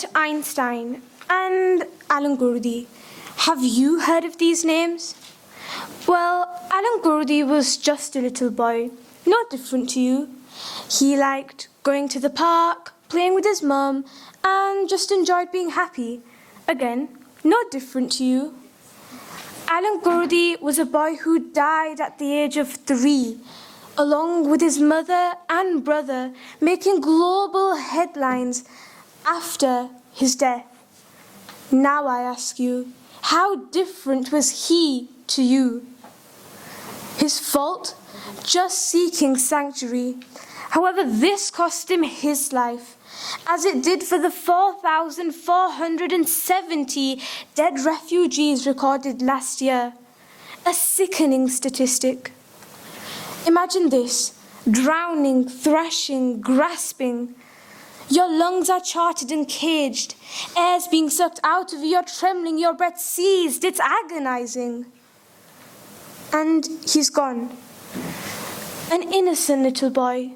Albert Einstein and Alan Kurdi. Have you heard of these names? Well, Alan Kurdi was just a little boy, not different to you. He liked going to the park, playing with his mum, and just enjoyed being happy. Again, not different to you. Alan Kurdi was a boy who died at the age of 3, along with his mother and brother, making global headlines after his death. Now I ask you, how different was he to you? His fault? Just seeking sanctuary. However, this cost him his life, as it did for the 4,470 dead refugees recorded last year. A sickening statistic. Imagine this: drowning, thrashing, grasping. Your lungs are charted and caged. Air's being sucked out of you, you're trembling, your breath seized. It's agonizing. And he's gone. An innocent little boy.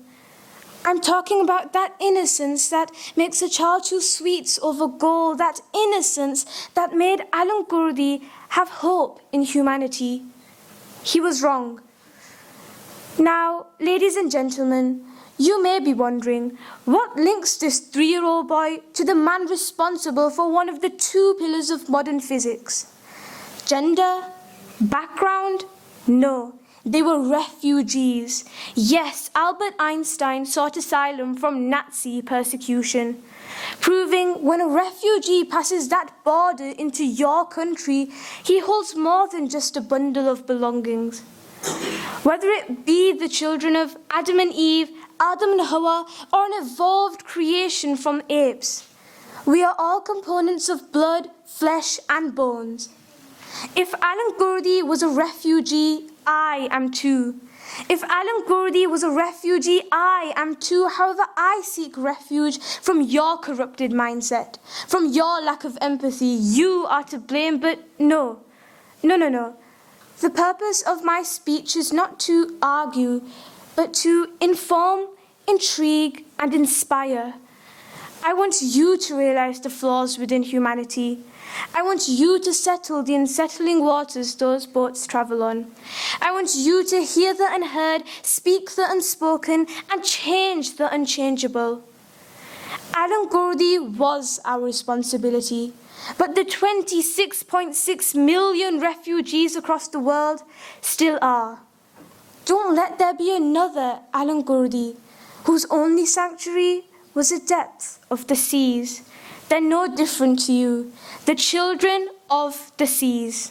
I'm talking about that innocence that makes a child choose sweets over gold, that innocence that made Alan Kurdi have hope in humanity. He was wrong. Now, ladies and gentlemen, you may be wondering, what links this 3-year-old boy to the man responsible for one of the 2 pillars of modern physics? Gender? Background? No. They were refugees. Yes, Albert Einstein sought asylum from Nazi persecution, proving when a refugee passes that border into your country, he holds more than just a bundle of belongings. Whether it be the children of Adam and Eve, Adam and Hawa, or an evolved creation from apes, we are all components of blood, flesh, and bones. If Alan Kurdi was a refugee, I am too. If Alan Kurdi was a refugee, I am too. However, I seek refuge from your corrupted mindset, from your lack of empathy. You are to blame, but no. The purpose of my speech is not to argue, but to inform, intrigue, and inspire. I want you to realize the flaws within humanity. I want you to settle the unsettling waters those boats travel on. I want you to hear the unheard, speak the unspoken, and change the unchangeable. Alan Kurdi was our responsibility, but the 26.6 million refugees across the world still are. Don't let there be another Alan Kurdi, whose only sanctuary was the depth of the seas. They're no different to you, the children of the seas.